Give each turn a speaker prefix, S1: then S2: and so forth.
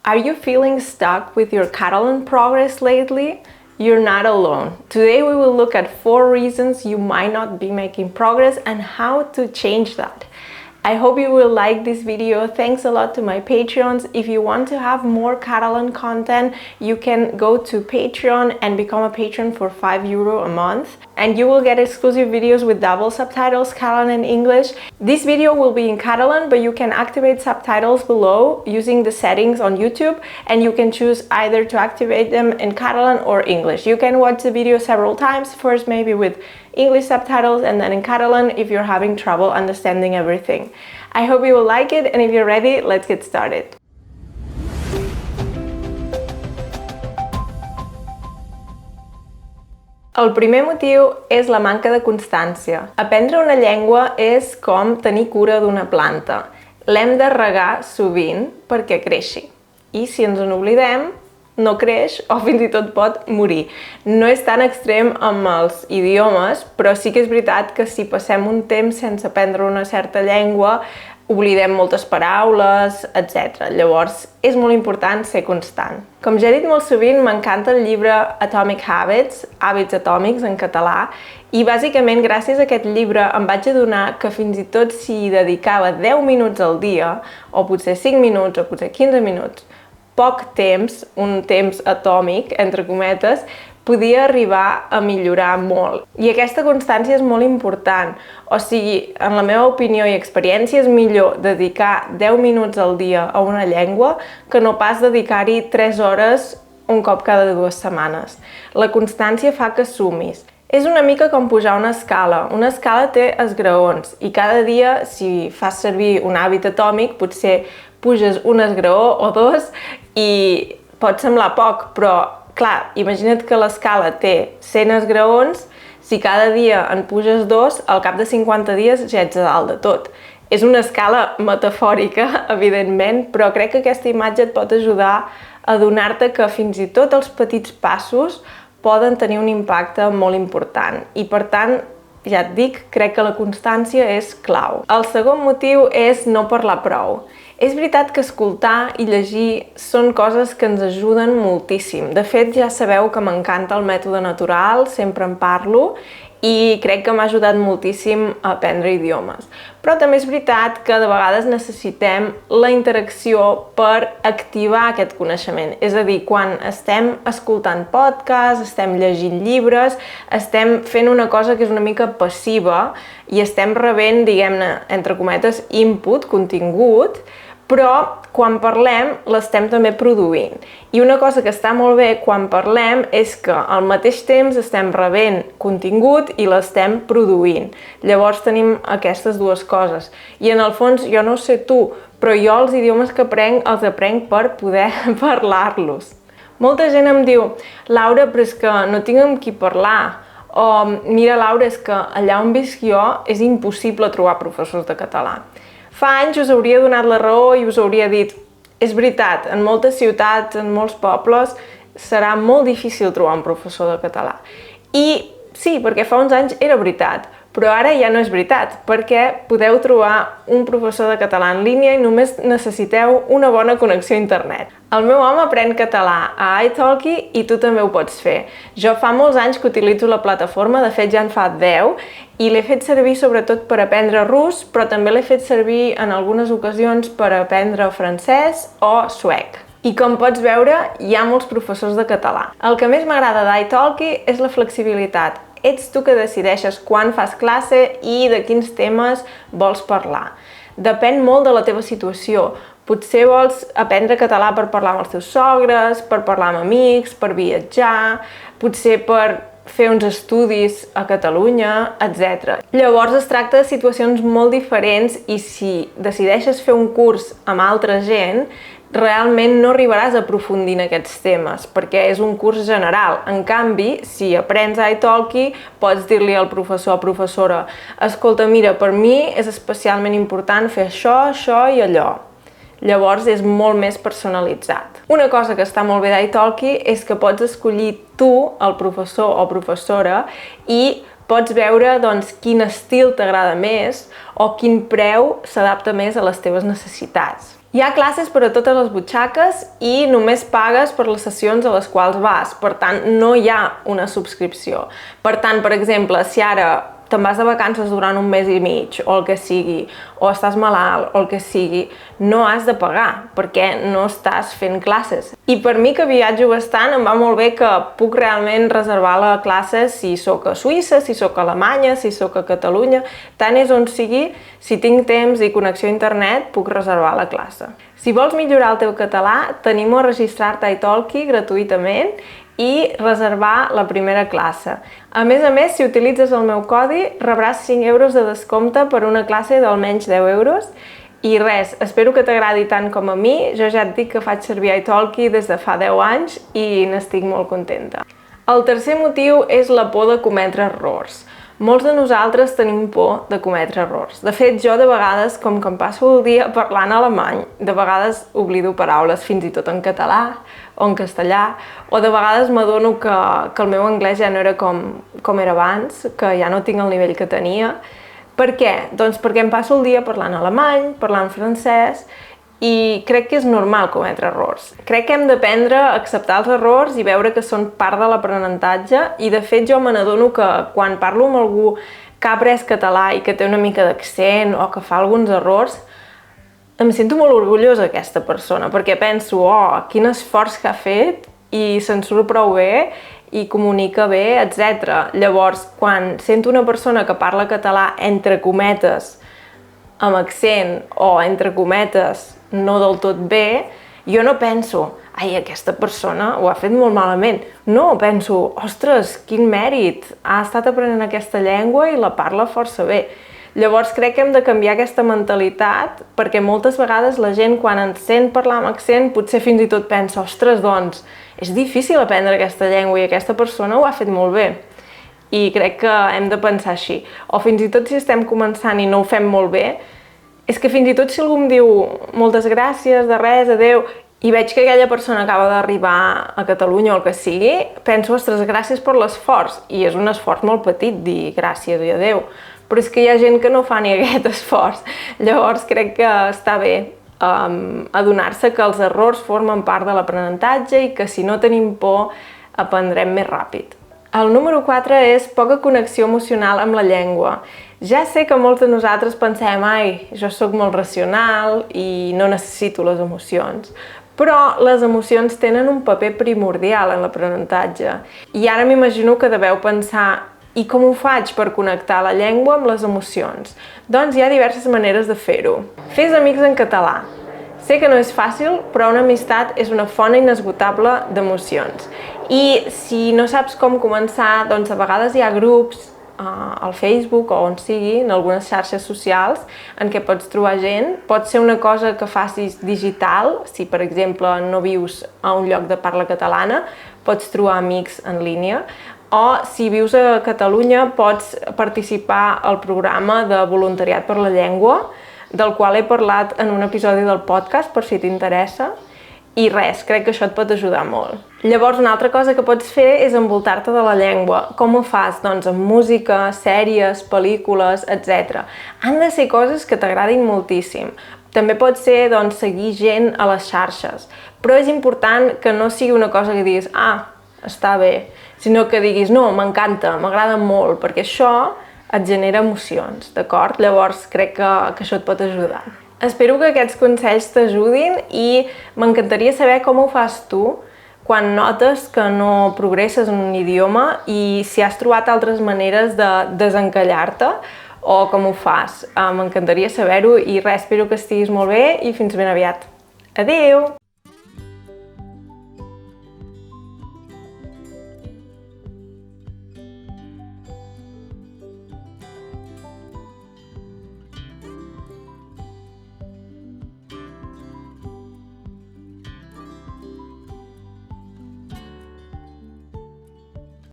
S1: Are you feeling stuck with your Catalan progress lately? You're not alone. Today we will look at 4 reasons you might not be making progress and how to change that. I hope you will like this video. Thanks a lot to my Patreons. If you want to have more Catalan content, you can go to Patreon and become a patron for €5 a month. And you will get exclusive videos with double subtitles, Catalan and English. This video will be in Catalan, but you can activate subtitles below using the settings on YouTube, and you can choose either to activate them in Catalan or English. You can watch the video several times, first maybe with English subtitles and then in Catalan if you're having trouble understanding everything. I hope you will like it, and if you're ready, let's get started. El primer motiu és la manca de constància. Aprendre una llengua és com tenir cura d'una planta. L'hem de regar sovint perquè creixi. I si ens n'oblidem, no creix o fins i tot pot morir. No és tan extrem amb els idiomes, però sí que és veritat que si passem un temps sense aprendre una certa llengua, oblidem moltes paraules, etc. Llavors, és molt important ser constant. Com ja he dit molt sovint, m'encanta el llibre Atomic Habits, Hàbits atòmics en català, i bàsicament gràcies a aquest llibre em vaig adonar que fins i tot si hi dedicava 10 minuts al dia, o potser 5 minuts, o potser 15 minuts, poc temps, un temps atòmic, entre cometes, podia arribar a millorar molt. I aquesta constància és molt important. O sigui, en la meva opinió i experiència, és millor dedicar 10 minuts al dia a una llengua que no pas dedicar-hi 3 hores un cop cada 2 setmanes. La constància fa que sumis. És una mica com pujar una escala. Una escala té esgraons i cada dia, si fas servir un hàbit atòmic, potser puges un esgraó o 2 i pot semblar poc, però clar, imagina't que l'escala té 100 esgraons, si cada dia en puges 2, al cap de 50 dies ja ets a dalt de tot. És una escala metafòrica, evidentment, però crec que aquesta imatge et pot ajudar a adonar-te que fins i tot els petits passos poden tenir un impacte molt important. I per tant, ja et dic, crec que la constància és clau. El segon motiu és no parlar prou. És veritat que escoltar i llegir són coses que ens ajuden moltíssim. De fet, ja sabeu que m'encanta el mètode natural, sempre en parlo, i crec que m'ha ajudat moltíssim a aprendre idiomes. Però també és veritat que de vegades necessitem la interacció per activar aquest coneixement. És a dir, quan estem escoltant podcasts, estem llegint llibres, estem fent una cosa que és una mica passiva i estem rebent, diguem-ne, entre cometes, input, contingut, però quan parlem l'estem també produint. I una cosa que està molt bé quan parlem és que al mateix temps estem rebent contingut i l'estem produint. Llavors tenim aquestes dues coses. I en el fons, jo no sé tu, però jo els idiomes que aprenc els aprenc per poder parlar-los. Molta gent em diu, Laura, però és que no tinc amb qui parlar. O, mira, Laura, és que allà on visc jo és impossible trobar professors de català. Fa anys us hauria donat la raó i us hauria dit, és veritat, en moltes ciutats, en molts pobles, serà molt difícil trobar un professor de català. I sí, perquè fa uns anys era veritat, però ara ja no és veritat, perquè podeu trobar un professor de català en línia i només necessiteu una bona connexió a internet. El meu home aprèn català a italki i tu també ho pots fer. Jo fa molts anys que utilitzo la plataforma, de fet ja en fa 10, i l'he fet servir sobretot per aprendre rus, però també l'he fet servir en algunes ocasions per aprendre francès o suec. I com pots veure, hi ha molts professors de català. El que més m'agrada d'italki és la flexibilitat. Ets tu que decideixes quan fas classe i de quins temes vols parlar. Depèn molt de la teva situació. Potser vols aprendre català per parlar amb els teus sogres, per parlar amb amics, per viatjar, potser per fer uns estudis a Catalunya, etc. Llavors es tracta de situacions molt diferents i si decideixes fer un curs amb altra gent, realment no arribaràs a aprofundir en aquests temes, perquè és un curs general. En canvi, si aprens italki, pots dir-li al professor o professora, escolta, mira, per mi és especialment important fer això, això i allò. Llavors és molt més personalitzat. Una cosa que està molt bé d'italki és que pots escollir tu, el professor o professora, i pots veure quin estil t'agrada més o quin preu s'adapta més a les teves necessitats. Hi ha classes per a totes les butxaques i només pagues per les sessions a les quals vas, per tant, no hi ha una subscripció. Per tant, per exemple, si ara te'n vas de vacances durant un mes i mig, o el que sigui, o estàs malalt, o el que sigui, no has de pagar, perquè no estàs fent classes. I per mi, que viatjo bastant, em va molt bé que puc realment reservar la classe si sóc a Suïssa, si sóc a Alemanya, si sóc a Catalunya, tant és on sigui, si tinc temps i connexió a internet, puc reservar la classe. Si vols millorar el teu català, t'animo a registrar-te a italki gratuïtament i reservar la primera classe. A més, si utilitzes el meu codi, rebràs 5 euros de descompte per una classe d'almenys 10 euros. I res, espero que t'agradi tant com a mi. Jo ja et dic que faig servir italki des de fa 10 anys i n'estic molt contenta. El tercer motiu és la por de cometre errors. Molts de nosaltres tenim por de cometre errors. De fet, jo de vegades, com que em passo el dia parlant alemany, de vegades oblido paraules fins i tot en català o en castellà, o de vegades m'adono que el meu anglès ja no era com era abans, que ja no tinc el nivell que tenia. Per què? Doncs perquè em passo el dia parlant alemany, parlant francès, i crec que és normal cometre errors. Crec que hem d'aprendre a acceptar els errors i veure que són part de l'aprenentatge, i de fet jo me n'adono que quan parlo amb algú que ha après català i que té una mica d'accent o que fa alguns errors, em sento molt orgullosa d'aquesta persona, perquè penso, quin esforç que ha fet i se'n surt prou bé i comunica bé, etc. Llavors, quan sento una persona que parla català entre cometes, amb accent o entre cometes no del tot bé, jo no penso, aquesta persona ho ha fet molt malament. No, penso, ostres, quin mèrit, ha estat aprenent aquesta llengua i la parla força bé. Llavors crec que hem de canviar aquesta mentalitat, perquè moltes vegades la gent quan ens sent parlar amb accent potser fins i tot pensa, ostres, doncs, és difícil aprendre aquesta llengua i aquesta persona ho ha fet molt bé. I crec que hem de pensar així. O fins i tot si estem començant i no ho fem molt bé, és que fins i tot si algú em diu moltes gràcies, de res, adeu, i veig que aquella persona acaba d'arribar a Catalunya o el que sigui, penso, ostres, gràcies per l'esforç. I és un esforç molt petit dir gràcies i adeu. Però és que hi ha gent que no fa ni aquest esforç. Llavors crec que està bé adonar-se que els errors formen part de l'aprenentatge i que si no tenim por aprendrem més ràpid. El número 4 és poca connexió emocional amb la llengua. Ja sé que molts de nosaltres pensem, jo sóc molt racional i no necessito les emocions. Però les emocions tenen un paper primordial en l'aprenentatge. I ara m'imagino que deveu pensar, i com ho faig per connectar la llengua amb les emocions? Doncs hi ha diverses maneres de fer-ho. Fes amics en català. Sé que no és fàcil, però una amistat és una font inesgotable d'emocions. I si no saps com començar, doncs a vegades hi ha grups al Facebook o on sigui, en algunes xarxes socials, en què pots trobar gent. Pot ser una cosa que facis digital, si per exemple no vius a un lloc de parla catalana, pots trobar amics en línia. O si vius a Catalunya pots participar al programa de voluntariat per la llengua, del qual he parlat en un episodi del podcast, per si t'interessa. I res, crec que això et pot ajudar molt. Llavors, una altra cosa que pots fer és envoltar-te de la llengua. Com ho fas? Doncs amb música, sèries, pel·lícules, etc. Han de ser coses que t'agradin moltíssim. També pot ser, doncs, seguir gent a les xarxes. Però és important que no sigui una cosa que diguis, està bé, sinó que diguis, no, m'encanta, m'agrada molt, perquè això et genera emocions, d'acord? Llavors crec que això et pot ajudar. Espero que aquests consells t'ajudin i m'encantaria saber com ho fas tu quan notes que no progresses en un idioma i si has trobat altres maneres de desencallar-te o com ho fas. M'encantaria saber-ho i res, espero que estiguis molt bé i fins ben aviat. Adéu!